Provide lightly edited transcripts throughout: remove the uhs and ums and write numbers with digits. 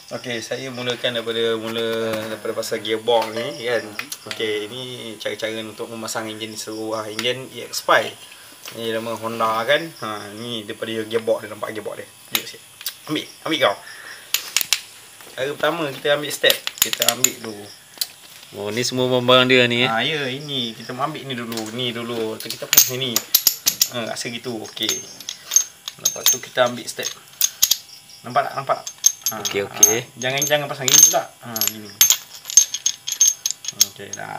Okey, saya mulakan daripada pasal gearbox ni kan. Okey, ini cara-cara untuk memasang enjin di seluruh enjin EX5. Ni nama Honda kan. Ni daripada gearbox dia, nampak gearbox dia. Jom ambil kau. Cara pertama kita ambil step. Kita ambil dulu. Oh, ni semua barang dia ni ya, ini kita ambil ni dulu. Ni dulu. Lepas kita pasang ni. Rasa gitu. Okey. Lepas tu kita ambil step. Nampak tak? Nampak tak? Okey. Jangan pasang gini pula. Gini. Okey dah.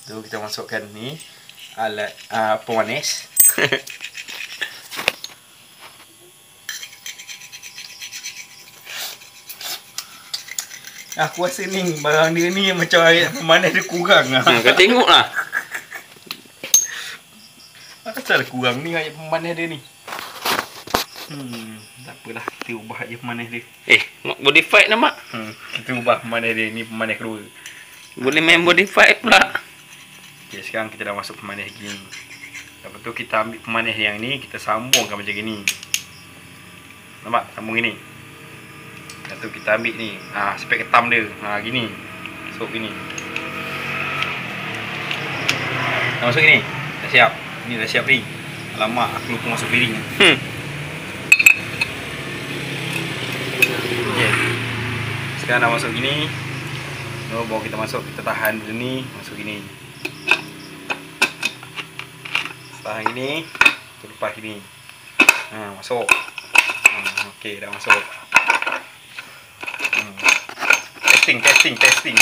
Tu kita masukkan ni alat pemanis. Aku rasa ni barang dia ni macam alat pemanis dia kurang lah. Kau tengoklah. Asal kurang ni alat pemanis dia ni. Tak apalah, kita ubah je pemanis dia. Body fight nama. Kita ubah pemanis dia, ni pemanis kedua. Boleh main body fight pula. Okey, sekarang kita dah masuk pemanis gini. Lepas tu kita ambil pemanis yang ni, kita sambungkan macam gini. Nampak? Sambung gini. Lepas tu kita ambil ni, spek ketam dia. Gini. Masuk gini. Dah masuk gini. Dah siap. Ni dah siap ni. Alamak, aku lupa masuk piring. Okay. Sekarang dah masuk gini. Baru kita masuk, kita tahan dulu ni. Masuk gini. Tahan gini. Kita lepas gini. Masuk. Okey, dah masuk. Testing.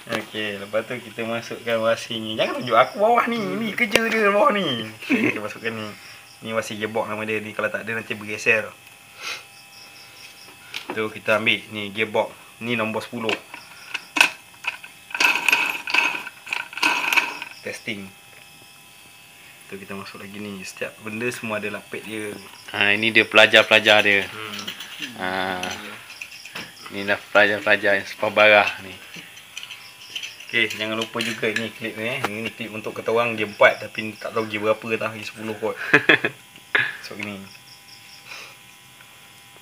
Okey, lepas tu kita masukkan wasi ni. Jangan tunjuk aku bawah ni. Ni kerja dia bawah ni. Kita masukkan ni. Ni wasi gearbox nama dia ni. Kalau tak ada nanti bergeser. Tu kita ambil ni gearbox. Ni nombor 10. Testing. Tu kita masuk lagi ni. Setiap benda semua ada lapik dia. Ini dia pelajar-pelajar dia. Ni dah pelajar-pelajar yang sepah barah ni. Okey, jangan lupa juga ni klip ni. Ini klip untuk kata orang gear 4 tapi tak tahu gear berapa dah, gear 10 kot. So gini.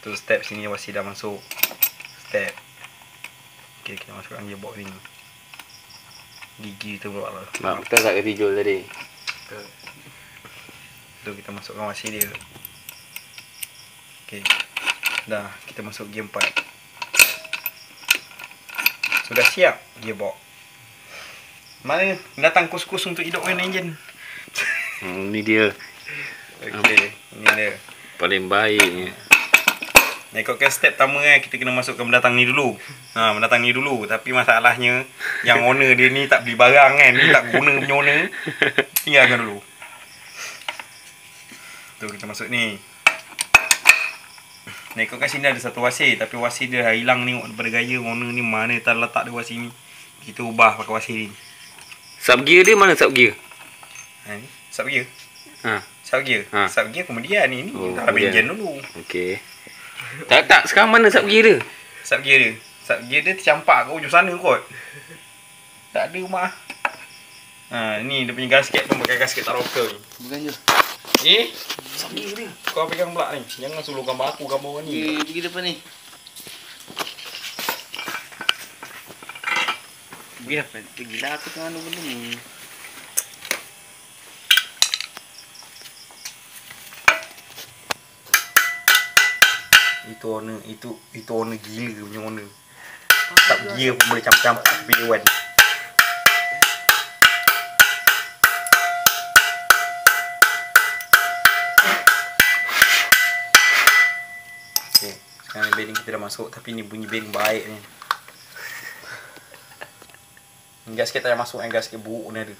Tu step sini wasi dah masuk. Step. Okey, kita masukkan gearbox ni. Gigi tu pula lah. Betul tak kata Jol tadi? Betul. Tu kita masukkan wasi dia. Okey. Dah, kita masuk gear 4. Sudah siap gearbox. Mana datang kus-kus untuk hidupkan enjin. Ni dia. Okey, ini dia. Paling baik. Ikutkan step pertama kita kena masukkan pendatang ni dulu. Pendatang ni dulu. Tapi masalahnya yang owner dia ni tak beli barang kan. Ni tak guna punya owner. Tinggalkan dulu. Tu kita masuk ni. Ikutkan sini ada satu wasi. Tapi wasi dia dah hilang ni daripada gaya owner ni. Mana tak letak dia wasi ni. Kita ubah pakai wasi ni. Sub gear dia mana sub gear? Ni sub gear. Sub gear. Ha. Sub gear kemudian ni. Dah kemudian. enjin dulu. Okey. Tak, sekarang mana sub gear dia? Sub gear dia. Sub gear dia tercampak kat ujung sana kot. Tak ada mak. Ni dia punya gasket pun pakai gasket Tarokal ni. Bukan je. Sub gear dia. Kau pegang pula ni. Jangan suruh gambar aku gambar orang ni. Pergi depan ni. Pergilah aku tengah benda ni. Itu owner gila punya owner. Sub gear pun boleh campak-campak tepi dewan. Okay, sekarang bedding kita dah masuk. Tapi ni bunyi bedding baik ni. Gasket tak payah masuk, gasket buruk ni ada.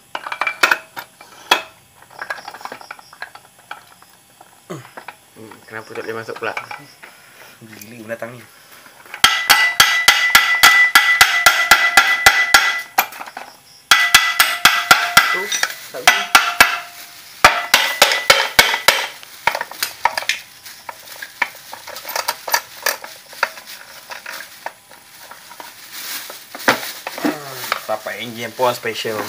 Kenapa tak boleh masuk pula? Gila binatang ni. Tu, sabi. Papa enjin pun special.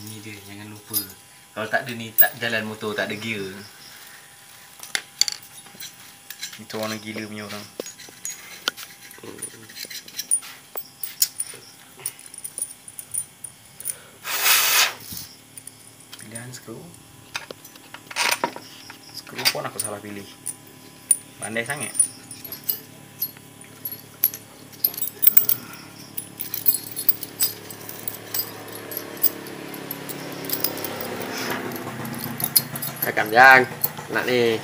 Ini dia, jangan lupa. Kalau tak ada ni, tak jalan motor, tak ada gear. Itu warna gila punya orang. Pilihan skru. Skru pun aku salah pilih. Pandai sangat. Kakam jang. Nak ni.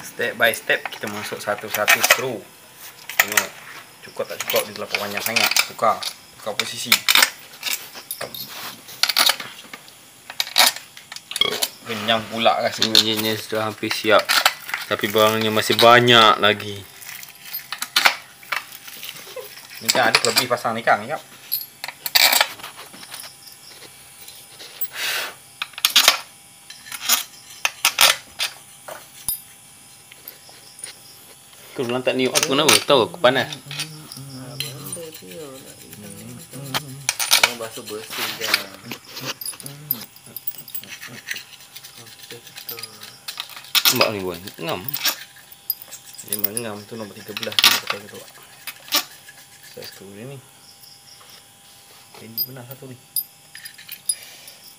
Step by step kita masuk satu-satu skru. Tengok cukup tak cukup, dia terlalu banyak sangat. Tukar posisi. Kenyang pula rasanya. Enjinnya sudah hampir siap. Tapi barangnya masih banyak lagi. Ni kan ada lebih pasang ni kan, Kak. Kau lantak ni aku kenapa? Tahu aku panas. Orang basuh bersih je. Nampak ni buat ngam. Dia mengam tu nombor 13 ni pakai tu. Saya skru ni. Ini benar satu ni.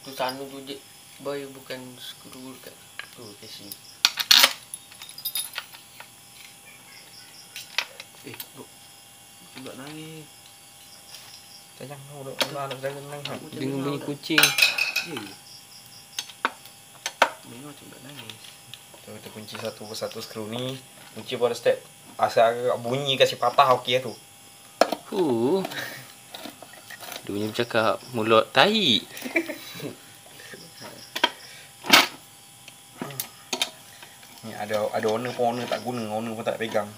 Tu sana tu je. Boy bukan skru dekat tu casing. Bro. Sebab nangis. Sayang kau dah nak jaga nang. Dengan bunyi kucing. Memang macam tak nangis. Kita kunci satu persatu skru ni. Kunci pada step. Asal agak bunyi kasi patah okey tu. Dia punya bercakap mulut tahi. Ni ada owner pun owner tak guna, owner pun tak pegang.